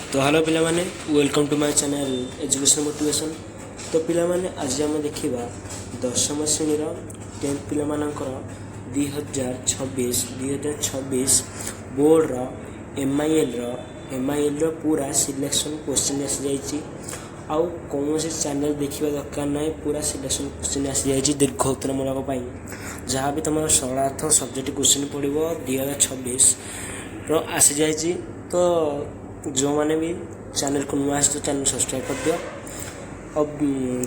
तो हेलो पिला माने welcome to my channel education motivation. तो पिला माने आज आम देखा दशम श्रेणी 10th पिला मानकर 2026 बोर्ड एमआईएल पूरा सिलेक्शन क्वेश्चन आसी जाइए। आउ कौन से चैनल देखा दरकार ना, पूरा सिलेक्शन क्वेश्चन आसी जाइए दीर्घ उत्तरमूलक जहाँ भी तुम सरलार्थ सब्जेक्ट क्वेश्चन पड़ो 2026 आसी जाइए। तो जो मैंने भी चैनल को नुआ तो चैनल सब्सक्राइब कर दियो और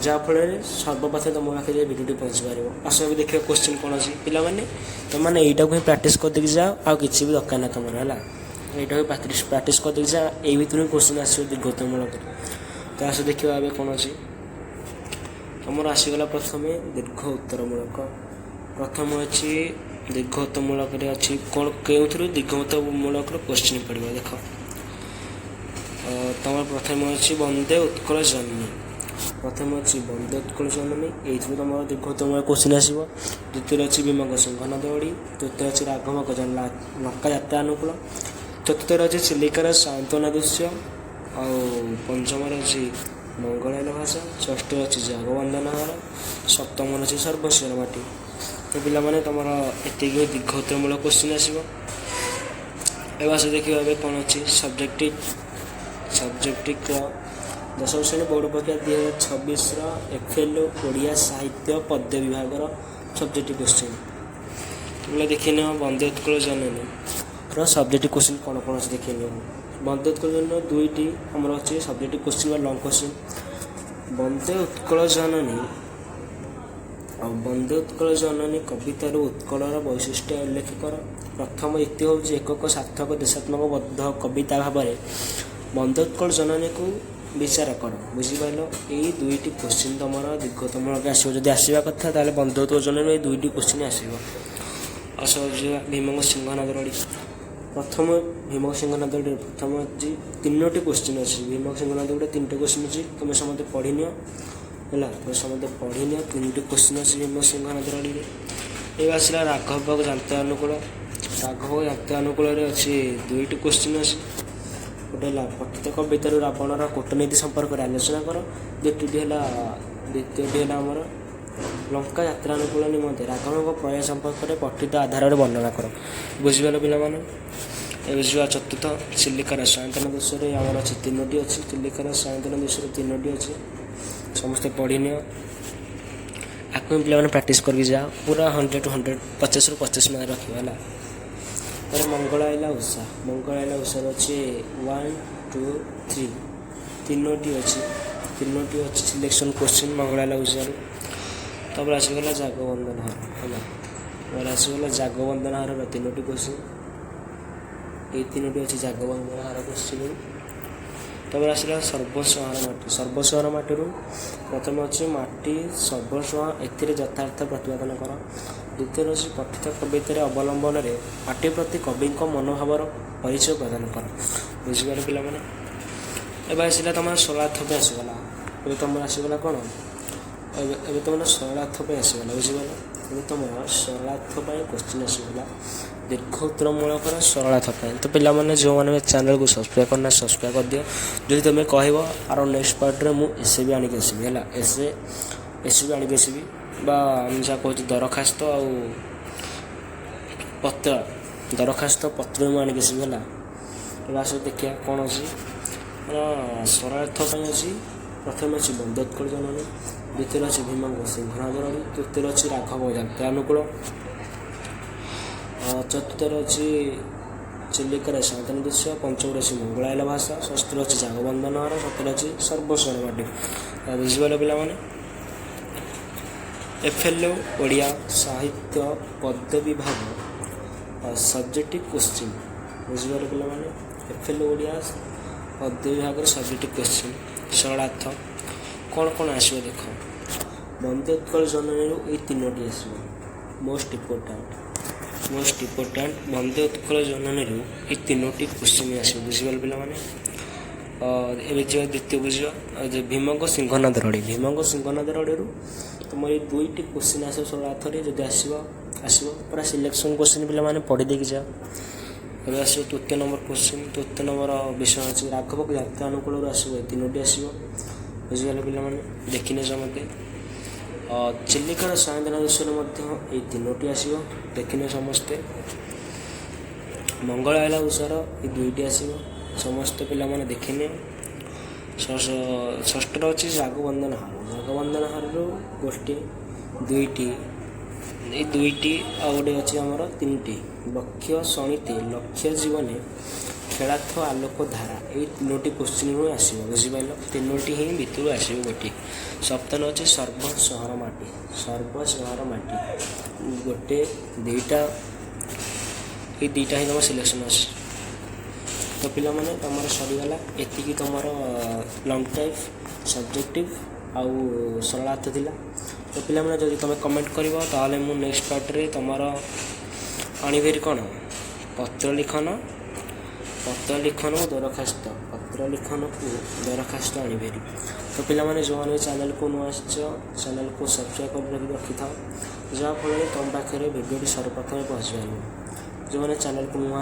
जहाँफल सर्वप्रथम तुम पाखे भिडियो पहुँच पार। आस भी देखिए क्वेश्चन कौन अच्छी पिला तुमने यहीटा को प्राक्ट कर देखिए जाओ, आ कि भी दरकार ना तुम है यहाँ भी प्राक्ट कर देखिए जाओ, यही भितर क्वेश्चन आसो दीर्घोत्तरमूलक। तो आस देखिए ए कौन अच्छी तुम आसीगला प्रथम दीर्घ उत्तरमूलक। प्रथम अच्छी दीर्घ उत्तरमूलक अच्छी कौन क्यों दीर्घ उत्तरमूलक क्वेश्चन पड़ो देख। तुम प्रथम अच्छी वंदे उत्कल जननी, प्रथम अच्छी वंदे उत्कल जननी ये तुम दीर्घोत्तरमूलक क्वेश्चन आसो। द्वितीय अच्छी भीमक सिंह नदवड़ी, तृतीय अच्छी राघव गजन लंका यात्रा अनुकूल, चतुर्थ अच्छी चिलिकार सांत्वना दृश्य, पंचम अच्छी मंगलायन भाषा, षष्ठ अच्छी जागवंदनहार, सप्तम अच्छी सर्वस्वर माटी। तो पिला तुम एति दीर्घोत्तरमूलक क्वेश्चन आसो। एस देखिए कौन अच्छी सब्जेक्टिव दशम श्रेणी बोर्ड परीक्षा 2026 FL ओडिया साहित्य पद्य विभाग सब्जेक्ट क्वेश्चन बोले देखिए वंदे उत्कल जननी सब्जेक्ट क्वेश्चन कौन कौन अच्छे देखिए। वंदे उत्कल जननी दुईटी आमर अच्छे सब्जेक्ट क्वेश्चन लंग क्वेश्चन। वंदे उत्कल जननी और वंदे उत्कल जननी कवितार उत्कलर वैशिष्ट्य उल्लेख कर। प्रथम युक्ति हूँ एकक सार्थक देशात्मक बद्ध कविता भाव में वंदे उत्कल जननी को विचार कर। बुझीपाल यही दुईटी क्वेश्चन तुम दीर्घोत्तरमूलक आसो। जब आसवा कथा वंदे उत्कल जननी दुईटी क्वेश्चन आसो। भीमक सिंह नदवड़ी प्रथम भीमक सिंह नदवड़ी प्रथम अच्छी 3टी क्वेश्चन अच्छी। भीमक सिंह नदवड़ी 3टी क्वेश्चन अच्छी तुम समझे पढ़ी नियो है, समझे पढ़ी नियो 3टी क्वेश्चन अच्छी भीमक सिंह नदवड़ी। ये आसला राघव जात्रा अनुकूल, राघव जात्रा अनुकूल अच्छी 2टी क्वेश्चन अच्छी। गोटे पठित कवितार रावणर कूटनीति संपर्क आलोचना कर। द्वितीयटी है आमर लंका यात्रा अनुकूल निमंते राघव प्रयास संपर्क में पठित आधार वर्णना कर। बुझीपाल पिला बुझा। चतुर्थ चिलिकार सायंतन दृश्य आमर अच्छी 3टी अच्छी। चिलिकार सायंतन दृश्य 3टी अच्छी समस्ते पढ़ी नियो। आपको पिला प्राक्ट करके जाओ पूरा 100 to 100 50 ରୁ 50 मार्क रखा है। तर मंगलायला उषा, मंगलायला उषा अच्छे 1 2 3 3टी अच्छी सिलेक्शन क्वेश्चन मंगलायला उषा। तब आसगला जागवंदनहार है, आसगला जागवंदनहार 3टी क्वेश्चन। ये 3टी अच्छी जागवंदनहार क्वेश्चन। तब आसला सर्वस्वहार माटी, सर्वस्वहार माटी प्रथम अच्छी माटी सर्वस्व ए यथार्थ प्रतिपादन कर। द्वितीय अच्छी पठित कवितार अवलंबन में माटी प्रति कवि मनोभावर परिचय प्रदान कर। बुझीपार पिला एवं आसला तुम सरलार्थ पे आसगला। तुम आसगला कौन ए तुम सरलार्थ पे आसगला। बुझीपाल ए तुम सरलार्थ क्वेश्चन आसगला दीर्घ उत्तरमूलक सरलार्थ। तो पिला जो मैंने चैनल को सब्सक्राइब करना सब्सक्राइब कर दियो। जो तुम्हें कह आर नेक्स्ट पार्ट में मुझे एसे भी आनिक आसबि है, एसे भी आनिक आसबि जहाँ कह दरखास्त पत्र दरखास्त पत्र मुझे आनिक आसबि है। आस देखिए कौन अच्छी सरलार्थ अच्छी। प्रथम अच्छी वंदे उत्कल जननी, द्वितीय अच्छी भीमक सिंह नदवड़ी, तृतीय अच्छी राघव जात्रा अनुकूल, चतुर्थ अच्छी चिलिकार सायंतन दृश्य, पंचम अच्छी मंगलायन भाषा, षष्ठ अच्छी जागवंदनहार, सप्तम अच्छी सर्वस्वर माटी। बुझीपाल पिला FL ओडिया साहित्य पद्य विभाग सब्जेक्ट क्वेश्चन। बुझीपाल पिला FL ओडिया पद्य विभाग सब्जेक्ट क्वेश्चन सरलार्थ कौन कौन आसो देख। वंदे उत्कल जननी ये 3टी आसो। मोस्ट इम्पोर्टाट वंदे उत्कल जननी ये 3टी क्वेश्चन आसो। बुझीपाल पिला द्वितीय बुझा भीमक सिंह नदवड़ी, भीमक सिंह नदवड़ी तुम ये 2टी क्वेश्चन आसो सरलार्थ। जब आसो पूरा सिलेक्शन क्वेश्चन पिला पढ़ी देखी जाओ ଏବେ ଆସିବ ତୃତୀୟ ନମ୍ବର କ୍ୱେଶ୍ଚିନ୍। ତୃତୀୟ ନମ୍ବର ବିଷୟ ଅଛି ରାଘବ ଜାତୀୟ ଅନୁକୂଳରୁ ଆସିବ, ଏ ତିନୋଟି ଆସିବ। ବୁଝିଗଲେ ପିଲାମାନେ, ଦେଖିନେ ସମସ୍ତେ। ଚିଲିକାର ସଂବେଦନ ବିଷୟରେ ମଧ୍ୟ ଏଇ ତିନୋଟି ଆସିବ, ଦେଖିନେ ସମସ୍ତେ। ମଙ୍ଗଳ ଆଇଲା ବିଷୟର ଏଇ ଦୁଇଟି ଆସିବ, ସମସ୍ତେ ପିଲାମାନେ ଦେଖିନେ। ଷଷ୍ଠର ଅଛି ଜାଗବନ୍ଦନ ହାର। ଜାଗବନ୍ଦନ ହାରରୁ ଗୋଟିଏ, ଦୁଇଟି, ଏଇ ଦୁଇଟି, ଆଉ ଗୋଟେ ଅଛି ଆମର ତିନିଟି। ଲକ୍ଷ୍ୟ ଶଣିତେ ଲକ୍ଷ୍ୟ ଜୀବନେ ଖେଳାଥ ଆଲୋକ ଧାରା, ଏଇ ତିନୋଟି କ୍ୱେଶ୍ଚିନ୍ରୁ ଆସିବ। ବୁଝିପାରିଲ, ତିନୋଟି ହିଁ ଭିତରୁ ଆସିବ ଗୋଟିଏ। ସପ୍ତମ ଅଛି ସର୍ବ ସହର ମାଟି। ସର୍ବ ସହର ମାଟି ଗୋଟେ, ଦୁଇଟା, ଏଇ ଦୁଇଟା ହିଁ ତୁମର ସିଲେକ୍ସନ୍ ଅଛି। ତ ପିଲାମାନେ ତୁମର ସରିଗଲା ଏତିକି, ତୁମର ଲଙ୍ଗ୍ ଟାଇପ୍, ସବଜେକ୍ଟିଭ୍ ଆଉ ସରଳାର୍ଥ ଥିଲା। ତ ପିଲାମାନେ ଯଦି ତୁମେ କମେଣ୍ଟ କରିବ ତାହେଲେ ମୁଁ ନେକ୍ସଟ ପାର୍ଟରେ ତୁମର ଆଣିବି କ'ଣ, ପତ୍ର ଲିଖନ ଓ ଦରଖାସ୍ତ, ପତ୍ର ଲିଖନକୁ ଦରଖାସ୍ତ ଆଣିବି। ତ ପିଲାମାନେ ଯେଉଁମାନେ ଚ୍ୟାନେଲକୁ ନୂଆ ଆସିଛ, ଚ୍ୟାନେଲକୁ ସବସ୍କ୍ରାଇବ୍ କରି ରଖିଥାଅ, ଯାହାଫଳରେ ତୁମ ପାଖରେ ଭିଡ଼ିଓଟି ସର୍ବପ୍ରଥମେ ପହଞ୍ଚିପାରିବ। ଯେଉଁମାନେ ଚ୍ୟାନେଲକୁ ନୂଆ